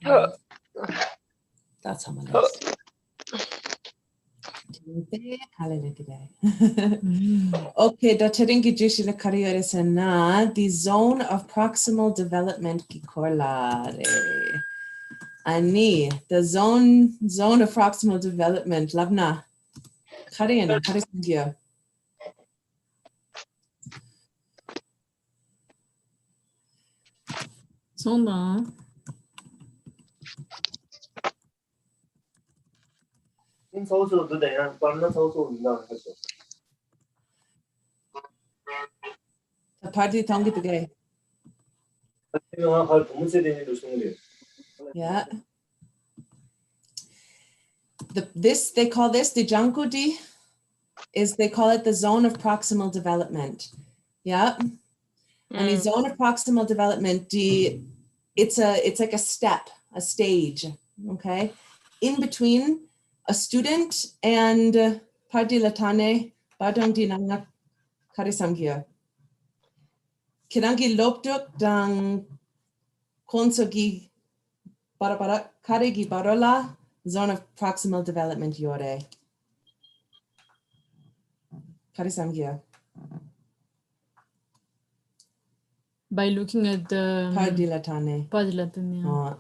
That's how much. Okay, dataringi jishila kariyore sana the zone of proximal development ki korlare. Ani the zone of proximal development labna. Kariyana karisangyo. Sonda. The party tongi today. Yeah. They call this the jankudi they call it the zone of proximal development. Yeah. And the zone of proximal development, it's like a step, a stage, okay? In between a student and Pardilatane Badong Dinanga Karisamgya. Kirangi Lopduk Dang Konsogi Barabara Karegi Barola, zone of proximal development Yore. Karisamgya. By looking at the Pardilatane. Pardilatane. Oh.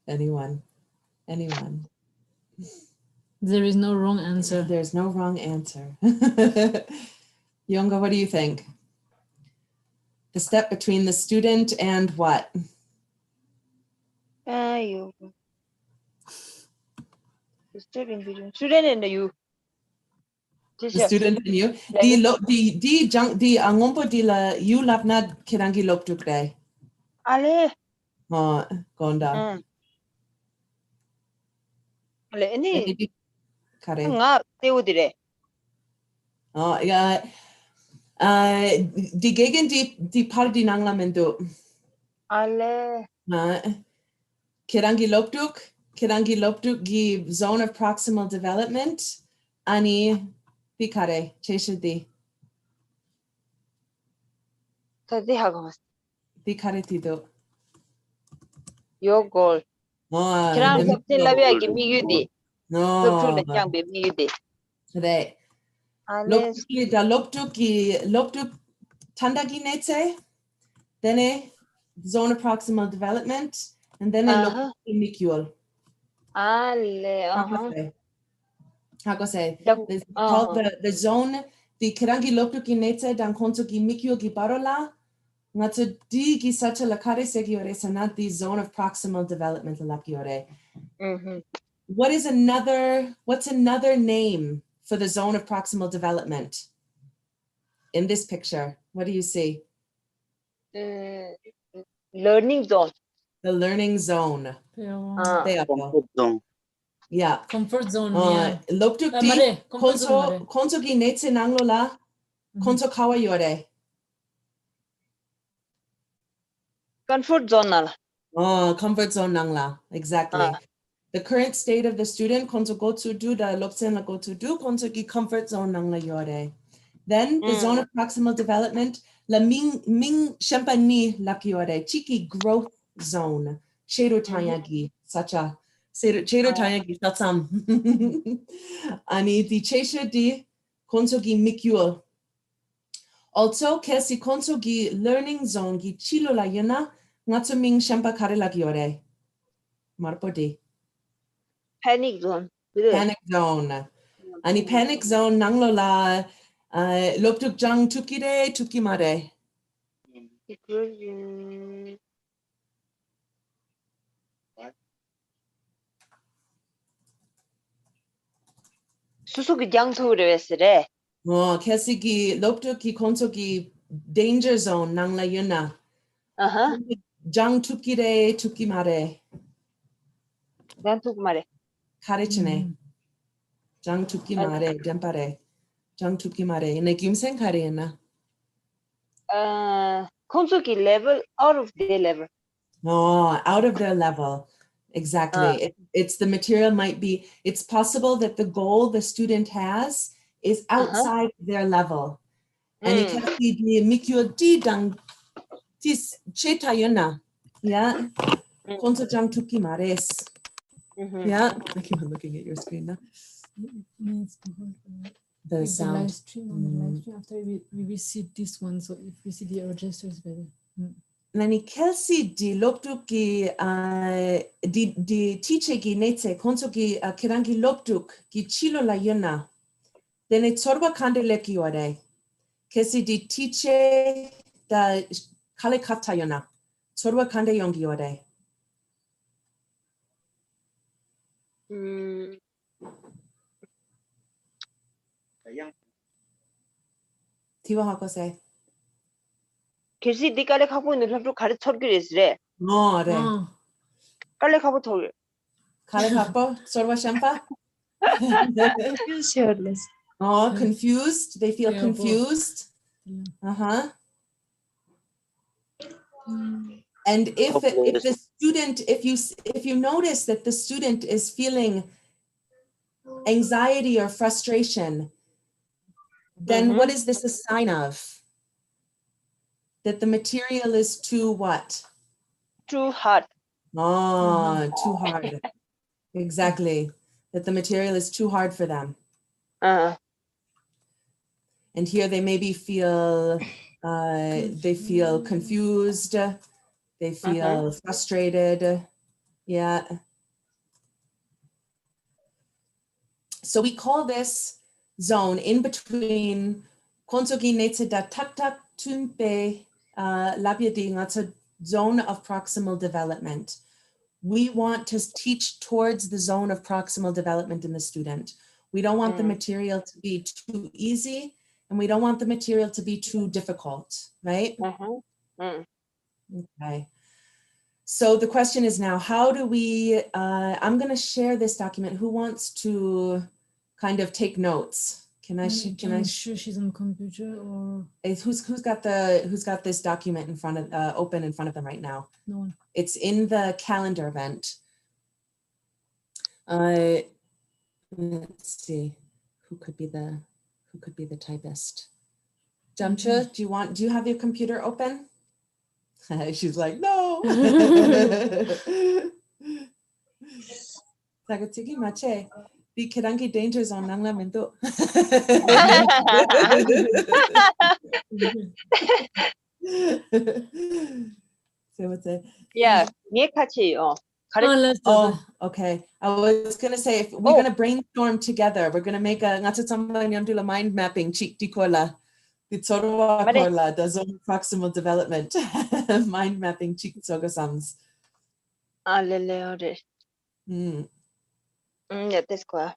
Anyone? There is no wrong answer. There's no wrong answer. Yonga, what do you think? The step between the student and what? You. The step in between student and you. The student and you. Di angompo di la you lapna kirangi loptuk day. Ale. Oh, gonda. Ale ini. Kare. Nga teudire. Oh, yeah. Die Gegend die Pardi Nanglamendo. Ale. Kirangi Lopduk gi zone of proximal development. Ani Bikare, Cheshadi. Tadi hagamas. Bikare Tido. Your goal. Oh, Kirang something labi agi miyudi. No. Lopduk le jang be miyudi. Today. Lopduk Tandagi Netse. Then zone of proximal development. And then Lopduk Mikul. Ale. How go say? It's called the zone. The Kirangi Lopduk Netse dan konso gi Mikul gi Barola. Ngatu di gi sacha la kare segiore sanat the zone of proximal development lakiore. What's another name for the zone of proximal development? In this picture, what do you see? Learning zone. The learning zone. Comfort zone. Yeah. Comfort zone. Yeah. Loptuk di konso gi netse nanglola konso kawa yore. Comfort zone nala. Oh, comfort zone nangla. Exactly. The current state of the student, konso go to do the lopsen la go to do, konso ki comfort zone nangla yore. Then the zone of proximal development, la ming shempa ni lakiore, chiki growth zone, shero tayagi, sacha, shero tayagi, satsam. Ani di chesha di konso gi mikyul. Also, kesi konso gi learning zone gi chilo la yana, ngatsu ming shempa kare lakiore. Marpodi. Panic zone. Panic zone. Ani panic zone nanglo la loptuk jang tukire tukimare. Susuki jang thore vesere. Oh, kesi ki loptuk ki konso ki danger zone nangla yuna. Jang tukire tukimare. Jang tukimare. Karichine. Jang tukimare, jempare. Jang tukimare. Ine gimsen karina. Konsuki level, out of their level. Oh, out of their level. Exactly. It's the material might be, it's possible that the goal the student has is outside their level. Ani kasi di mikyo di dang tis cheta yona. Yeah. Konso jang tuki mares. Yeah. I keep on looking at your screen now. Means because, The if the sound. live stream on the live stream after we will see this one. So if we see the register is better. Nani kelsi di loptuk ki di teacher ki netse konso ki kirangi loptuk ki chilo la yona. Dene tsorwa kandele ki ore. Kesi di teacher da kale kata yona. Tsorwa kande yongi ore. Tiwa hako se. 글씨 네 깔래 갖고 있는 람도 가르쳐 그랬으래. More. 깔래 갖고 더. Kale kapo, tsorwa shampa. Shirtless. Oh, confused. They feel Yeah, confused. Yeah. And if the student, if you notice that the student is feeling anxiety or frustration, then what is this a sign of? That the material is too what? Too hard. Oh, too hard. Exactly. That the material is too hard for them. And here they maybe feel they feel confused, they feel frustrated. Yeah. So we call this zone in between konsogi netse da tak tak tunpe labiadi ngata zone of proximal development. We want to teach towards the zone of proximal development in the student. We don't want the material to be too easy, and we don't want the material to be too difficult, right? Okay. So the question is now, how do we, I'm going to share this document. Who wants to kind of take notes? Can I sure she's on computer or who's got this document in front of open in front of them right now? no one? It's in the calendar event. Let's see who could be the typist. Jamcha, do you have your computer open? She's like, no. Sagatigi mache. Di kirangi danger zone nangla mendo. So what's it? Yeah, 네 같이 Oh, okay. I was gonna say if we're gonna brainstorm together, we're gonna make a mind mapping cheek di kola. The kola, the zone of proximal development. Mind mapping cheek sogosams. 알레레어레. 야, 됐을 거야.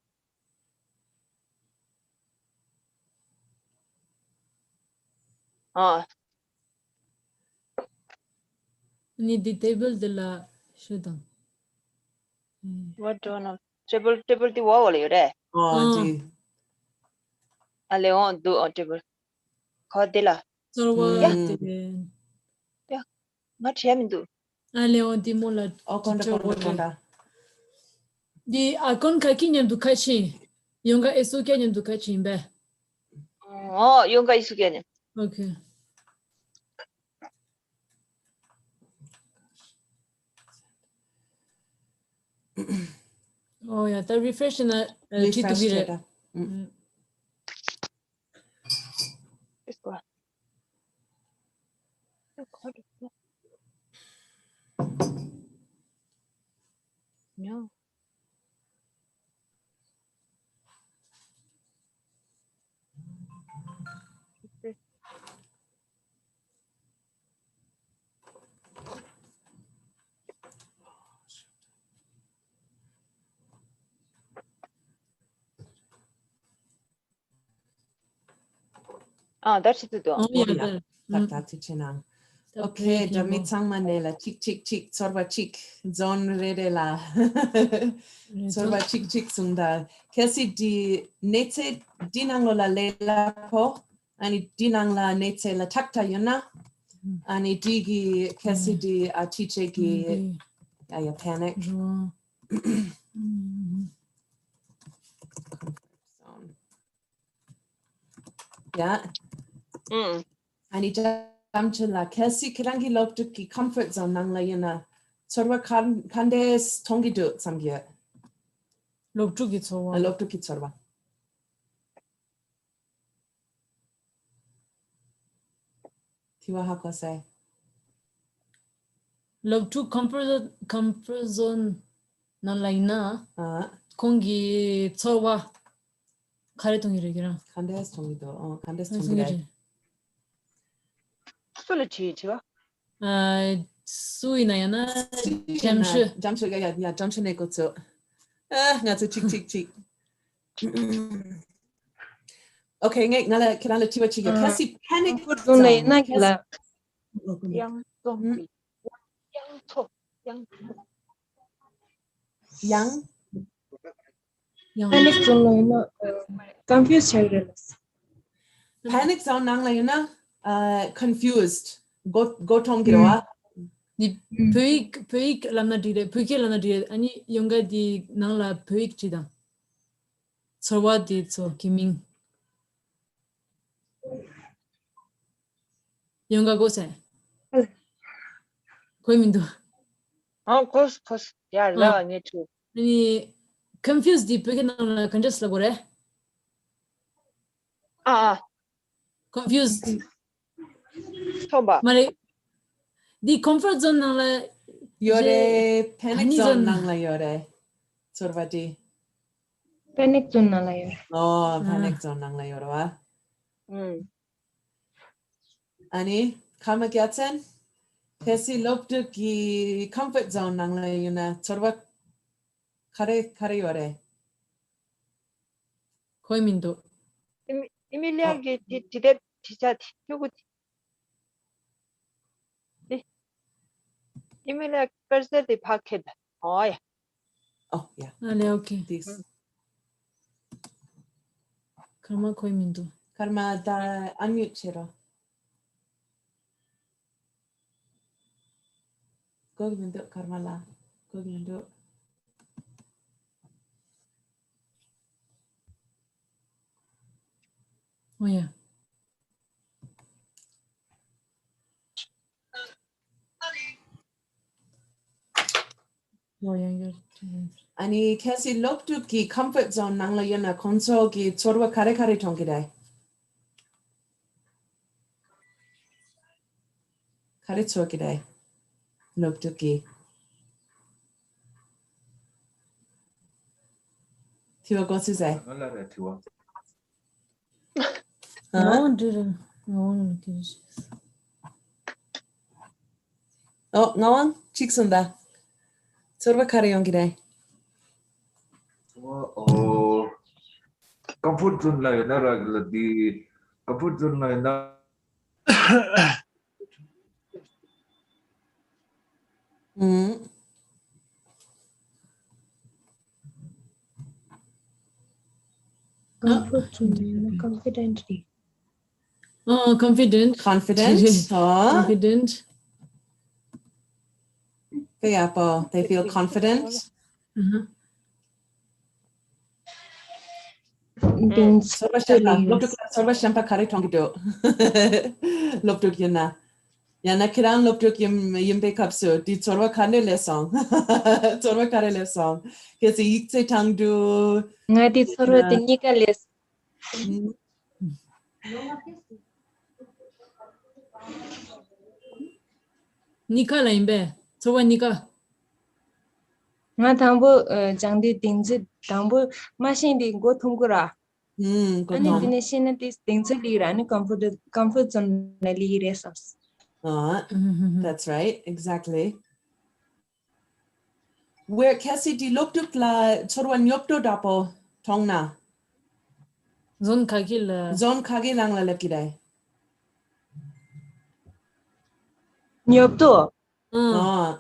Need the table de la shutdown. What do you table di wall 이래. Di. 알레온 두 table. 거들라. So what? 맞지 하면 두. Leon di mola. Konda. Di akon kakinyam du kachi. Yonga esukenyam du kachi imbe. 용가 이수견이. Okay. Oh yeah, the refresh na Refresh bire. data. 됐을 거야. No. that's it. Oh yeah. Okay, damit sang manela chik sorba chik zone redela sorba chik sunda kesi di netse dinangla lela po ani dinangla netse la takta yuna ani digi kesi di atiche gi ya panic. Yeah. Ani jamchila kelsi kirangi loptuk ki comfort zone nangla yana. Sorwa kandes tongidu samgia. 럽죽이 좋아. Loptuk ki sorwa. Tiwa hako say. 럽죽 comfort zone 날라이나 공기 좋아. 가래통이래기랑. Kandes tongidu. Kandes tongidu. 솔리티티와 수이나야나 잠시 Jamshu ya jamshu ne gotsu. Nga zu chik. Okay, ngala kirala tiwa chiga. Kasi panic zone zone. na gila 양좀비 Yang panic zone na confused childrens panic zone nangla yuna confused. Go tonggiwa. 니 büik lam나 dire 아니 영가디 나라 büik 지다 서와디 저 기밍 영가 고세 고민도 코스 야라 네투 아니 confused 디 büik 나라 컨저스 그래 confused 처음봐 말에 디 comfort zone 나라 Yore panic 아니, zone 전- nangla yore. Sorvati. panic zone na la yor Oh, panic zone nangla yore wa. Ani kama gyatsen. Kasi loptu ki comfort zone nangla yuna. Sorva kare yore. 고민도 이밀리아게 디데 디자 요거 이밀리아 버스데 파켓 어야 Oh, yeah. 아네 오케이 This. 그러면 고민도 Karma da unmute chero. Go gindo Karmala. Go gindo. 뭐야 뭐야 이거 Ani kasi loptu ki comfort zone nangla yuna konso ki sorwa kare tongidai. Kare tsokidai. Loptu ki. Tiwa gosu zai. Ngalare tiwa. No didn't no kids Oh, ngawang chiksunda. Sorwa kare yongidai. Comfort zone la yana ragla di comfort zone la yana comfort zone confidently confident Confident. confident Kaya they feel confident. dense Sorwa shampa kare tongido. Loptu yana. Yana kiran loptu yimbe kapsu. Di sorwa kane lesong. Sorwa kare lesong. Kasi ikse tangdu. ngadi soro tinika les 니카 라인베 저와 니카 nga thambo jangdi dingzi thambo machine di go thungura ani Good. definition is dingzi lira ani comfort zone na li resas That's right. Exactly. Where kasi di loptuk la sorwa nyopto dapo tongna. 존 가길 Zone kage lang la lepkidai. nyopto Oh.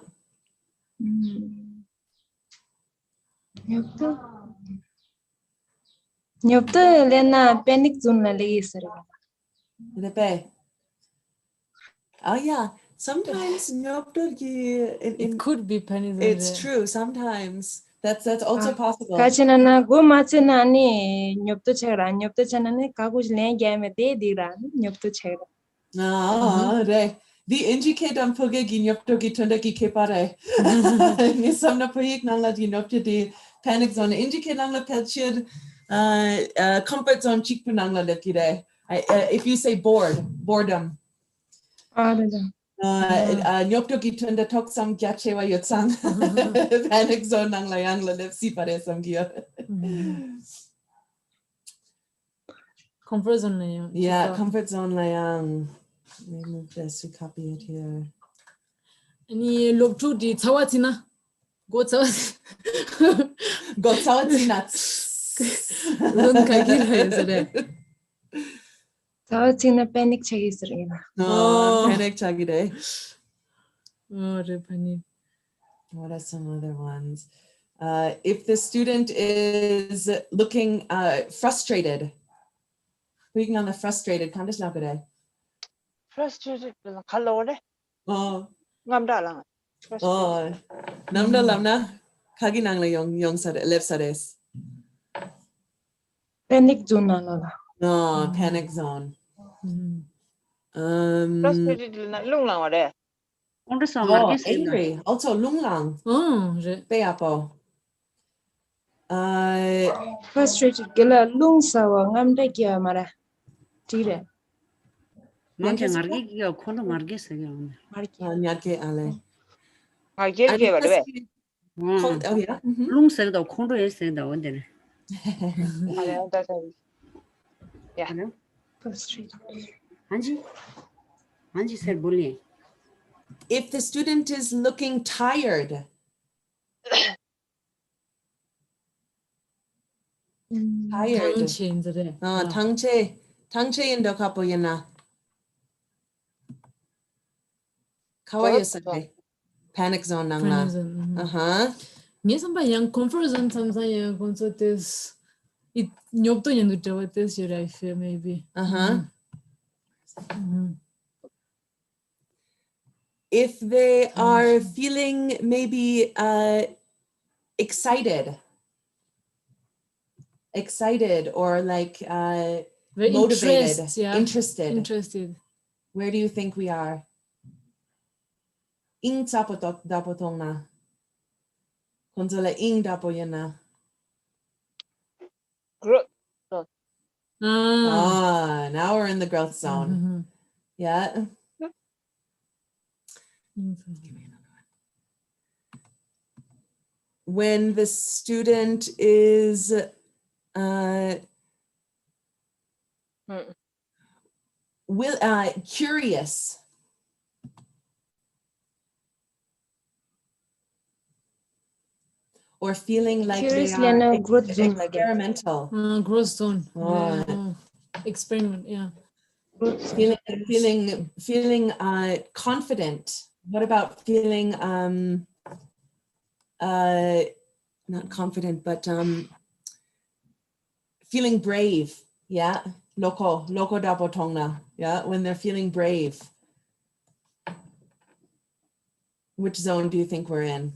nyopto lena panic zone na li sara Lepe. Oh yeah. Sometimes nyopto ki it could be penny it's true. Sometimes That's also possible. Kachana go machana ni nyopto chera nyopto chana ne kaguj le game de dira nyopto chera. Re. The indicate am poge ginyopto gitunda ki kepare. Ni samna poig nangla ginyopto di panic zone indicate nangla pelchir comfort zone chikpu nangla lekire. If you say boredom. Nyopto gitunda tok sam gyachewa yotsang. Panic zone nangla yangla lep si pare sam gya. Comfort zone na Yeah, comfort zone layang. Let me move this, we copy it here. Ani lob tu di tsawatina. Go tsawat. Go tsawatina. Zon kagila yasare. Tawachina panic chagisrina. No, panic chagide. Oh, repani. What are some other ones? If the student is looking frustrated, speaking on the frustrated, kan this not Frustrated hello de. Oh, Ngamda lang. oh, namna lamna, kagi nangla yong sare, left sares. Panic zone na. No, panic zone. Frustrated lung lang de. Onde só Oh, marquei sei lá. angry. Also lunglang. Oh, re. Peapo. Frustrated gela lung sawa ngamda kya mara. Tire. Manche marquei que eu quando marquei sei lá. Nyake ale. Ngai gel ke ba de. Oh yeah. Lung sei da quando é sei da onde né? Ale ta ta. Hello. Frustrated. Anji sir बोलिए. If the student is looking tired, tired. 당체인데. 당체 인도 kapoyana. Kawayasake. Panic zone nangla. Ni samba yang comfort zone samsa yang consultes. It nyopto yang dutawates your I feel maybe. If they are feeling maybe excited or like motivated, interested. Where do you think we are? Ing dapotong na. Konsola ing dapoyana. Growth. Now we're in the growth zone. Yeah. When the student is curious. Or feeling like Curious they are growth zone experimental. Growth zone. Experiment, yeah. Feeling confident. What about feeling not confident, but feeling brave? Yeah, loko dapotongna. Yeah, when they're feeling brave. Which zone do you think we're in?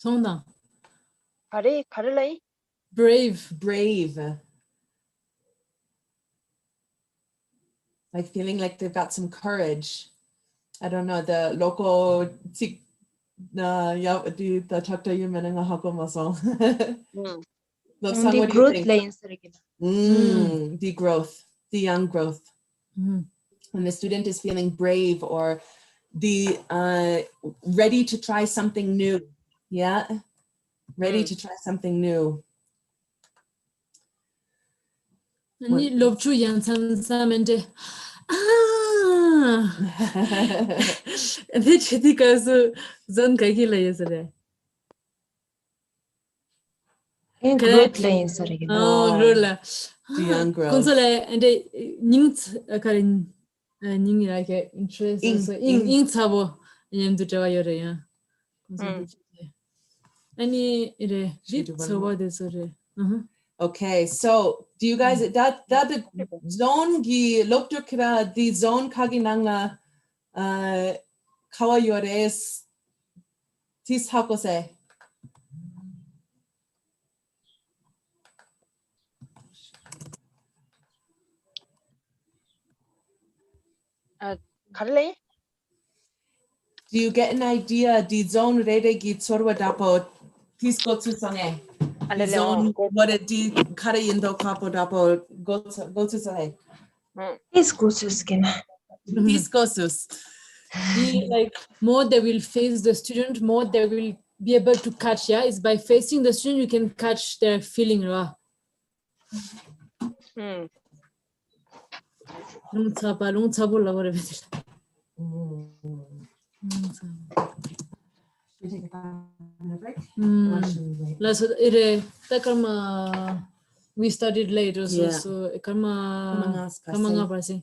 Sonda. Karelai. Brave. Like feeling like they've got some courage. I don't know, the local the chapter you meaning a hakomaso. The growth lines. The growth, the young growth. When the student is feeling brave or the ready to try something new. Yeah. Ready to try something new. Ni lobchu yang samsamente. The chitika zone kagila yesterday. Growth lines. Growla. The young growth. Console and ninth occurring ning like interest in sabo in the Java yore. Any Okay, so do you guys that the zone gi lokto kira the zone kaginanga kawa yores tis hakose. Karle? Do you get an idea? Die zone rede gi tsorwa dapo tis go to sange. Die zone what it di kare indo kapo dapo go to sange. Iskususkina. Tis gosus. Like more they will face the student, more they will be able to catch. Yeah, it's by facing the student you can catch their feeling. Long tabo la whatever. We studied later, so kama nga pasi.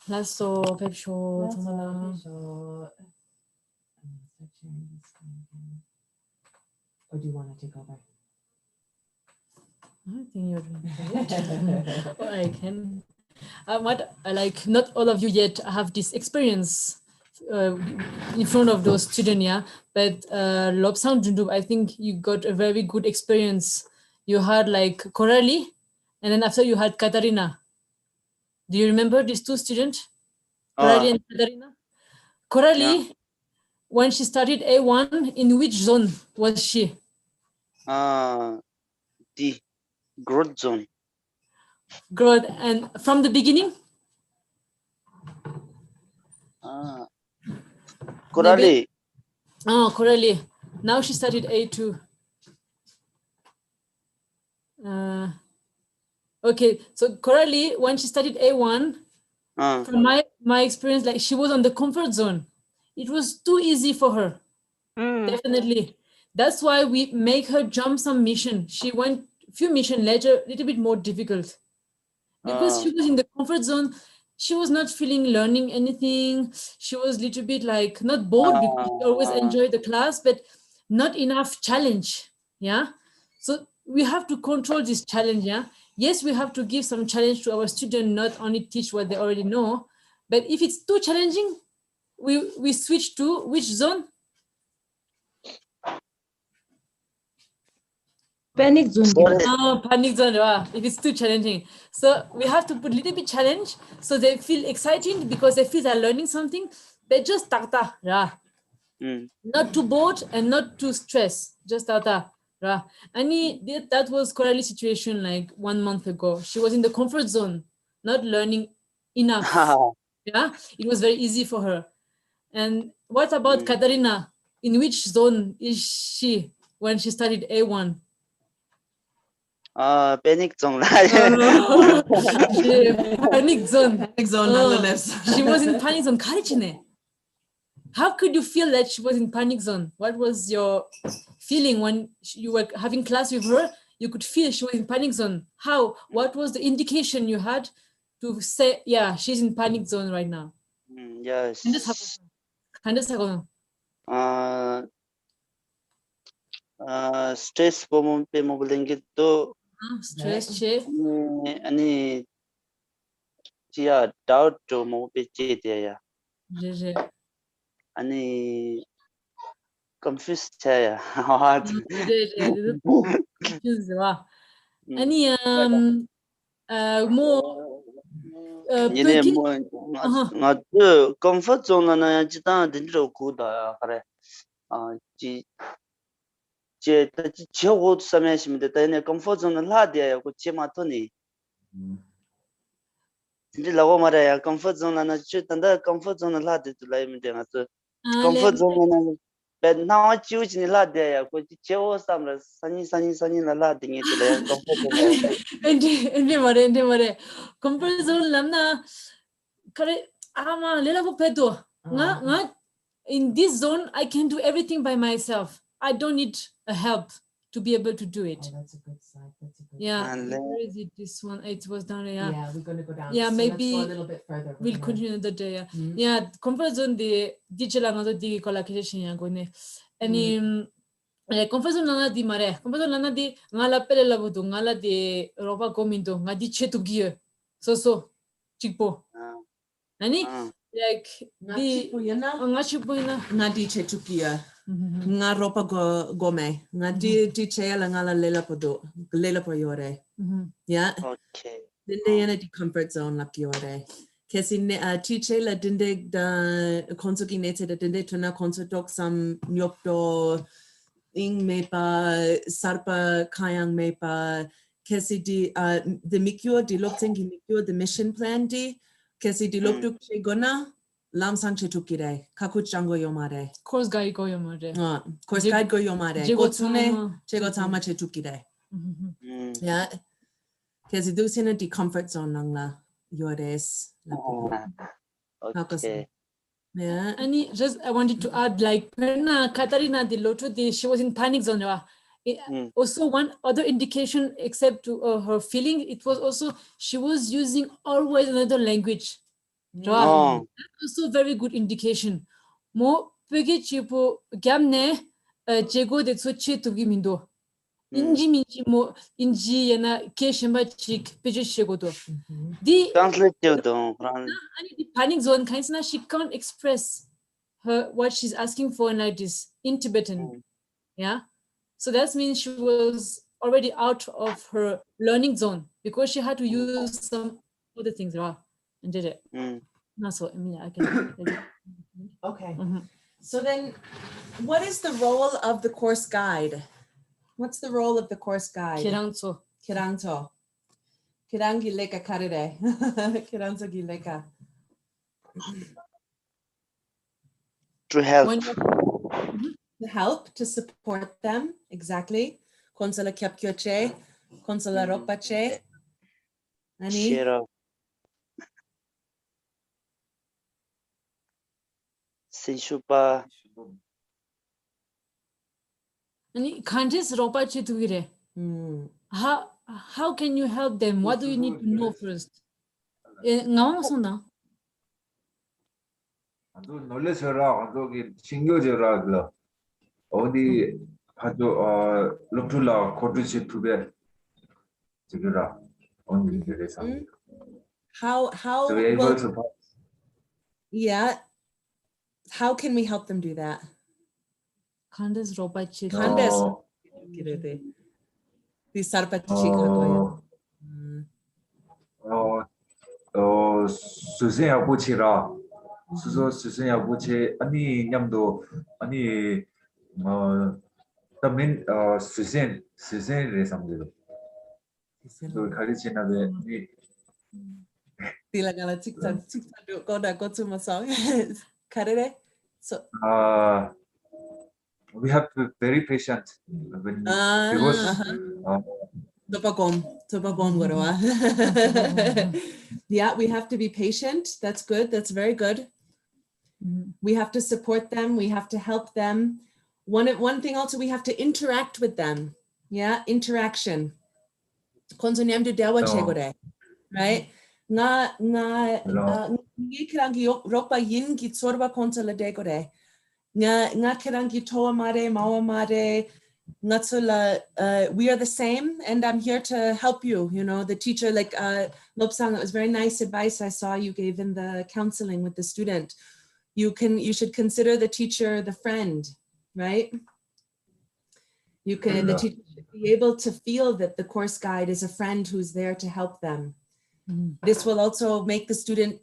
라소 뵙쇼 정말. Or do you want to take over? I think you're doing great. Or I can. What I like, not all of you yet have this experience in front of those students, yeah. But Lobsang Jundu, I think you got a very good experience. You had like Coralie, and then after you had Katarina. Do you remember these two students, Coralie and Katarina? Coralie, when she started A1, in which zone was she? The growth zone. Growth, and from the beginning? Coralie. Oh, Coralie. Now she started A2. Okay, so Coralie, when she started A1, from my experience, like she was on the comfort zone. It was too easy for her. Definitely. That's why we make her jump some mission. She went few mission later, a little bit more difficult. Because she was in the comfort zone, she was not feeling learning anything. She was a little bit like not bored because she always enjoyed the class, but not enough challenge. Yeah. So we have to control this challenge. Yeah. Yes, we have to give some challenge to our students, not only teach what they already know. But if it's too challenging, we switch to which zone? Panic zone. Oh, panic zone. Wow. It is too challenging. So we have to put a little bit challenge so they feel exciting because they feel they're learning something. They just takta. Not too bored and not too stressed. Just takta. And that was Coralie's situation like 1 month ago. She was in the comfort zone, not learning enough. Yeah, it was very easy for her. And what about Katarina? In which zone is she when she started A1? Panic zone. Panic zone. Panic zone, nonetheless. She was in panic zone. 가르치네. How could you feel that she was in panic zone? What was your feeling when you were having class with her? You could feel she was in panic zone. How? What was the indication you had to say, yeah, she's in panic zone right now? Yes. Stress pemoblengito. Stress che. Ani chia doubt to mo peche ya. Ani confused ya. Ani more Yene mo ngatu comfort zone na chita dindro kuda kare. Ji je ta che ho samya simde ta ne comfort zone la dia ya ko che ma to ni. Ndi lago mara ya comfort zone na che tanda comfort zone la de tu lai mde ngatu. Comfort zone na but now choose ni la dia ya ko che ho samra sani la dingi tu la comfort zone. Ende mare. Comfort zone lamna kare ama lela ko pedo. Nga in this zone I can do everything by myself. I don't need a help to be able to do it. Oh, that's a good side. That's a good Yeah. side. Where is it? This one. It was down there. Yeah, we're going to go down. Yeah, So maybe let's go a little bit further. We'll continue another day. Yeah. Yeah. Comfort zone de digital another di collaboration ya gone. Ani comfort zone nana di mare. Comfort zone nana di ngala pele labudu ngala di roba gomindo ngadi chetu gear. So chikpo. Ani like di ngachipo ina ngadi chetukia. Nga ropa gome. Ngadi di chela ngala lela po yore. Yeah. Okay. Dinde yana di comfort zone la yore. Kesi teacher la dinde da konsuki nete da dinde tuna konsudok sam nyopto ing mepa sarpa kayang mepa kesi di the mikyo di lokten ki mikyo the mission plan di kesi di loktuk che gona lam sang che tukire kakuch jango yomare course guide go yomare. Course guide go yomare gotsune che tama che tukire. Yeah. Kesi du sina di comfort zone nangla yores. Okay. Yeah. Ani just I wanted to add like when Katarina di Loto she was in panic zone. Also, one other indication, except to her feeling, it was also she was using always another language. That's also very good indication. Mo pege chipo gamne jego de tsochi to gimindo. Inji minji mo inji yana keshamba chik peje shegodo. The translate and the panic zone kinds na she can't express her what she's asking for in like this in Tibetan. Yeah. So that means she was already out of her learning zone because she had to use some other things and did it. No, so I mean I can Okay. So then what is the role of the course guide? What's the role of the course guide? Kiranso. Kiranto. Kirangi leka karere. Kiranto gileka. To help. To help, to support them, exactly. Konsola kyapkyoche, konsola ropache. Ani? Share. Sishupa. Ani kanjes ropache tugire. How can you help them? What do you need to know first? 나와서나. 아주 놀래서라 아주기 신경제라 그러 어디 아주 럭툴라 코트시 투베 지그라 언니 그래서 How so we're able to yeah, how can we help them do that? Kandes ropache. Kandes kirete. Di sarpachi kagoya. 수생야 부치라 수소 수생야 부치 아니 냠도 아니 también suceden resamdelo so 가르치나베 니 Tilangala tiktak do koda kotu masong. Karere. So we have to be very patient when because yeah, we have to be patient. That's good. That's very good. We have to support them. We have to help them. One thing also, we have to interact with them. Yeah, interaction. Right? Nga kirangi ropa yin ki tsorba konsola degore. Nga kirangi toa mare, mawa mare. We are the same, and I'm here to help you. You know, the teacher, like Lopsang, it was very nice advice I saw you gave in the counseling with the student. You should consider the teacher the friend, right? The teacher should be able to feel that the course guide is a friend who's there to help them. This will also make the student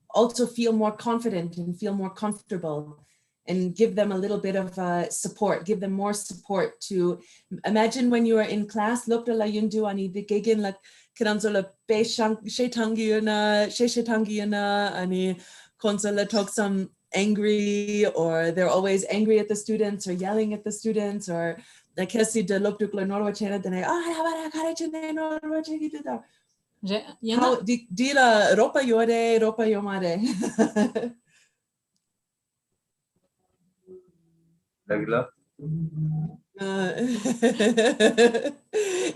also feel more confident and feel more comfortable, and give them a little bit of support, give them more support to imagine when you are in class, look la yundu ani de gegen like kiranzola be shetangiana ani konsola talk some angry, or they're always angry at the students or yelling at the students, or like Kesi de look to Norwa Chena then how dila ropa yore ropa yomare.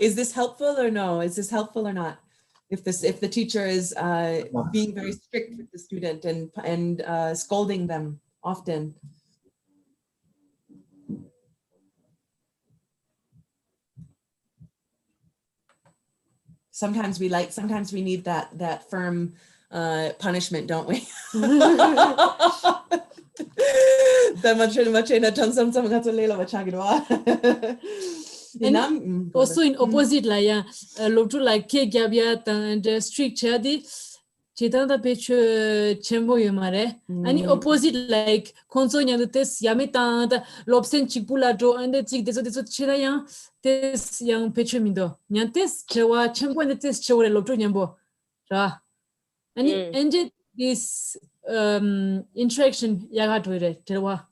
Is this helpful or no? Is this helpful or not? If the teacher is being very strict with the student and scolding them often. Sometimes we need that firm punishment, don't we? And also in opposite la ya lobtu like ke gyabya and strict chadi chitanda pech chembo yumare ani opposite like konso nyang tes yamita lobsen chipula do and chik deso chira yang tes yang pech mindo nyang tes chewa chembo and tes chewre lobtu nyambo ra ani and this interaction yaga toire terwa.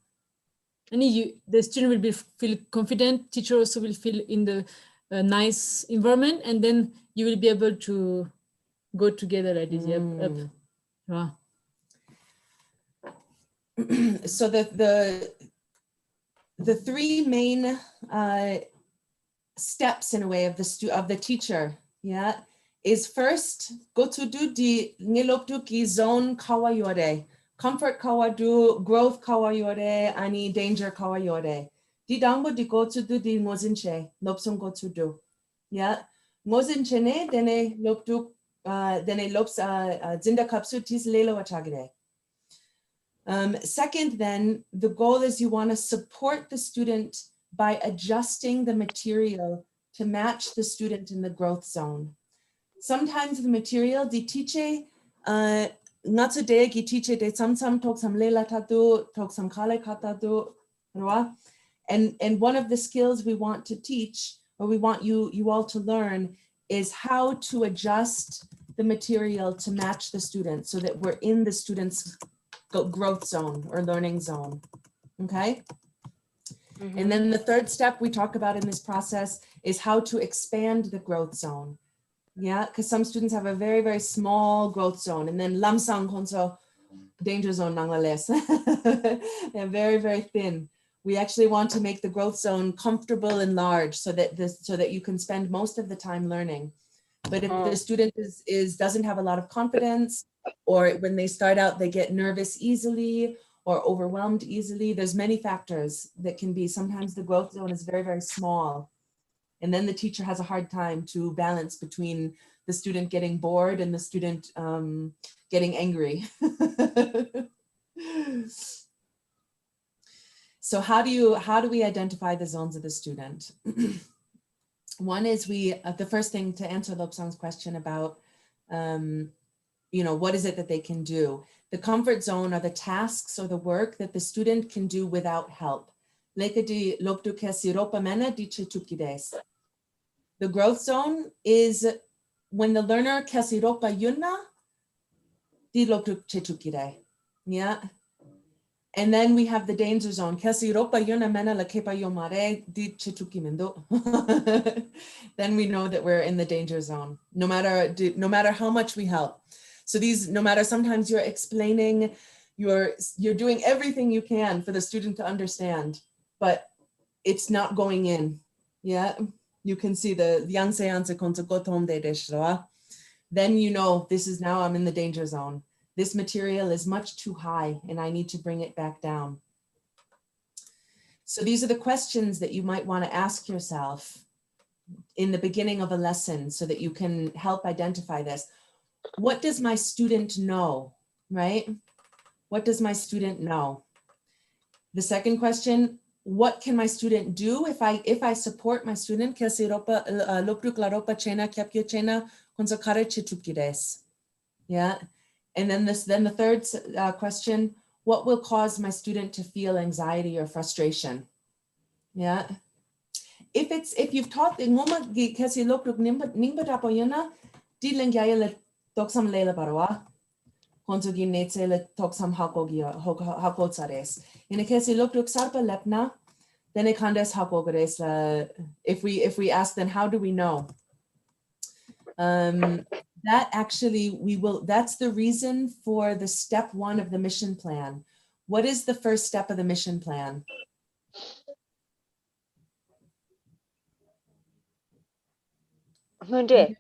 And the student will feel confident, teacher also will feel in the nice environment, and then you will be able to go together like this. Wow. So the three main steps in a way of the teacher, yeah, is first go to do the ngiloptu ki zone kawa yore, comfort kawa do, growth kawa yore, ani danger kawa yore. Di dango di go to do di ngozinche, lopsung go to do, yeah. Ngozinche ne dene loptu dene lops zinda kapsu tis lelo watagire. Second, then, the goal is you want to support the student by adjusting the material to match the student in the growth zone. Sometimes the material, di teache, natsu de gi teache de samsam tok sam lela tatu, tok sam kale katatu, and one of the skills we want to teach, or we want you all to learn, is how to adjust the material to match the student so that we're in the student's growth zone or learning zone, okay? And then the third step we talk about in this process is how to expand the growth zone. Yeah, because some students have a very, very small growth zone, and then lamsang konso danger zone nanglales. They're very, very thin. We actually want to make the growth zone comfortable and large so that you can spend most of the time learning. But if the student doesn't have a lot of confidence, or when they start out, they get nervous easily or overwhelmed easily, there's many factors that can be. Sometimes the growth zone is very, very small. And then the teacher has a hard time to balance between the student getting bored and the student getting angry. So how do we identify the zones of the student? One is the first thing to answer Lopsang's question about, what is it that they can do? The comfort zone are the tasks or the work that the student can do without help. The growth zone is when the learner kesiropa yuna di loptu chetukire. Yeah. And then we have the danger zone. Kesiropa yuna mena la kepa yomare di chetukimendo. Then we know that we're in the danger zone, no matter how much we help. So no matter, sometimes you're explaining, you're doing everything you can for the student to understand, but it's not going in. Yeah, you can see the yang seanse konto gotom de deshra. Then now I'm in the danger zone. This material is much too high and I need to bring it back down. So these are the questions that you might want to ask yourself in the beginning of a lesson so that you can help identify this. What does my student know, right? What does my student know? The second question, what can my student do if I support my student? Yeah. And then the third question, what will cause my student to feel anxiety or frustration? Yeah. If you've taught the ngoma gi kasi lokruk nimba tapoyana, di lengyaya toksam lela barwa. Konsugi netse le toksam hakotsares. In a case lokruk sarpa lepna, then it kandes hakogares. If we ask, then how do we know? That actually that's the reason for the step 1 of the mission plan. What is the first step of the mission plan? Ngunde.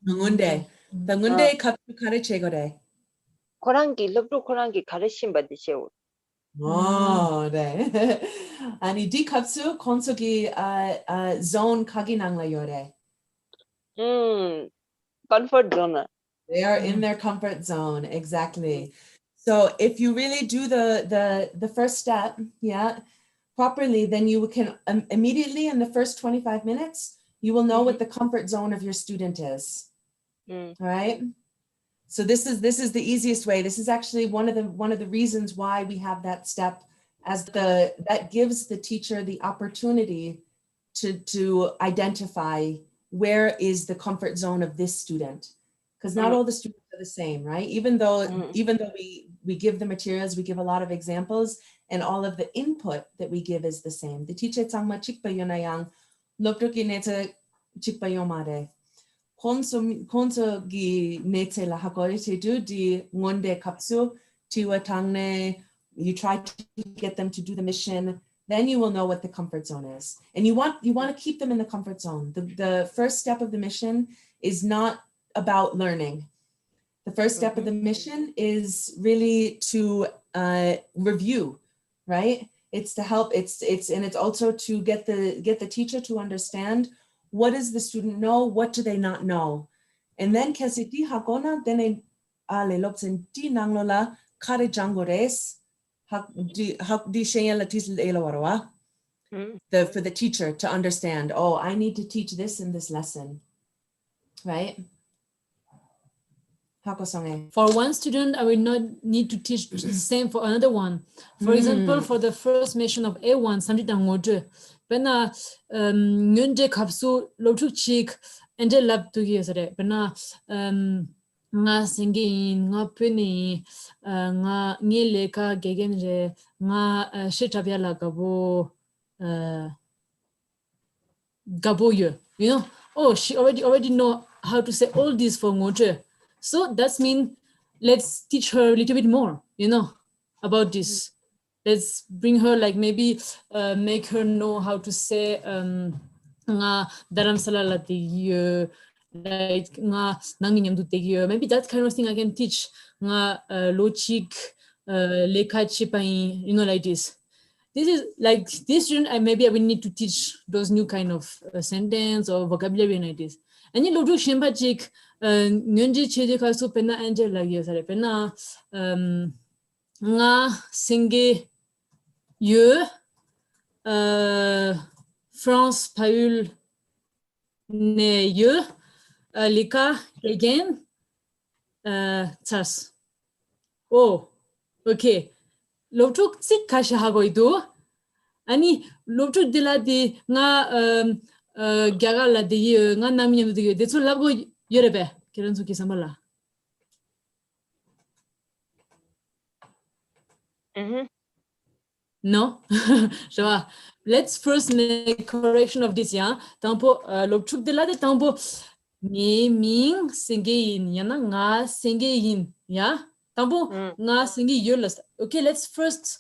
Ngunde. The ngunde kaptu kareche gore. 코랑기 럽도 코랑기 가르침 받으세요. 네. 아니 di kapsu konsogi zone kaginangla yore. Comfort zone. They are in their comfort zone, exactly. So if you really do the first step, properly, then you can immediately in the first 25 minutes, you will know what the comfort zone of your student is. All right. So this is the easiest way. This is actually one of the reasons why we have that step, that gives the teacher the opportunity to identify where is the comfort zone of this student, because not all the students are the same, right? Even though we give the materials, we give a lot of examples, and all of the input that we give is the same. The teacher tsangma chikpa yonayang lopruki neta chikpa yomare. Konso gi nete la hakori te do di ngonde kapsu tiwa tangne. You try to get them to do the mission. then you will know what the comfort zone is. And you want to keep them in the comfort zone. The first step of the mission is not about learning. The first step of the mission is really to review, right? It's to help, it's also to get the teacher to understand what does the student know, what do they not know. And then kesiti hakona then ale lopsen ti nanglola kare jangores hak di shenya latis elawarwa. For the teacher to understand, oh, I need to teach this in this lesson, right? For one student, I will not need to teach the same for another one. For example, for the first mission of A1, samjitang ngoje, pena ngunje kapsu lotu chik ende lab tu yesare, pena nga singin nga puni nga ngileka gegenje nga shetabya gabo you know, oh, she already know how to say all this for ngoje. So that's mean let's teach her a little bit more, you know, about this. Let's bring her, like, maybe make her know how to say nga daram salala te like nga nanginyam du te maybe that kind of thing I can teach nga logic leka chipai, you know, like this. This is like this student, maybe I will need to teach those new kind of sentence or vocabulary like this. And you do shimba chik nunji cheje kasu pena angel like yesare pena nga singe you France Paul ne you lika again tas. Oh, okay. Lobtuk sik kasha hagoido ani lobtuk diladi nga gyagala de nga naminyam de de so labo yorebe kiran su kisamala. No. So let's first make correction of this, yeah. Tampo lobtuk diladi tampo ni ming singein yana nga singein, yeah. Tampo nga singi yolas. Okay, let's first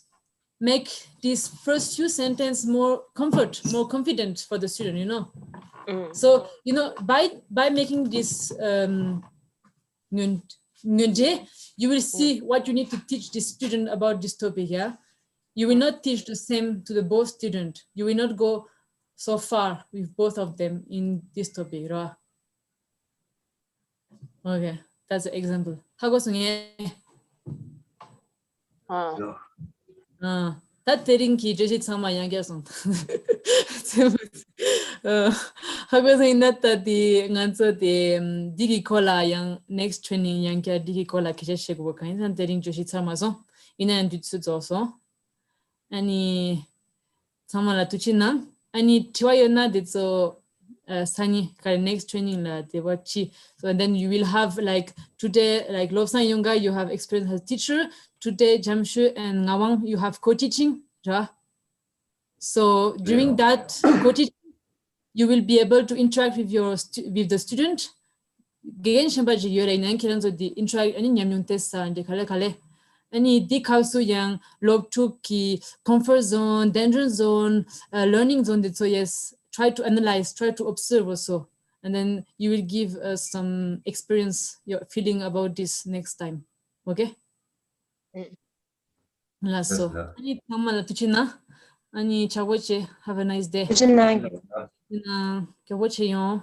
make this first few sentences more confident for the student, you know. So, you know, by making this ngunje, you will see what you need to teach the student about this topic, yeah. You will not teach the same to the both student. You will not go so far with both of them in this topic, right? Okay, that's an example. That telling ki just sama yang gyasong. Hago that the nganso the digi kola yang next training yang kya digi kola kisha shego kain san telling just sama so ina and ditsu also ani sama la tuchina ani tiwayo na ditso sani kare next training la de wachi. So and then you will have, like, today, like Lobsan Yunga, you have experience as teacher. Today Jamshu and Ngawang, you have co-teaching, ja? So during that co-teaching, you will be able to interact with the student. Gain shambaji yore nan kiranzo di interact ani nyamyung testa and kale ani di kausu yang lob ki comfort zone, danger zone, learning zone. So yes, try to analyze, try to observe also, and then you will give us some experience, your feeling about this next time. Okay? Lasso. Ani tamala tuchina. Ani chawoche. Have a nice day. Kawoche yon.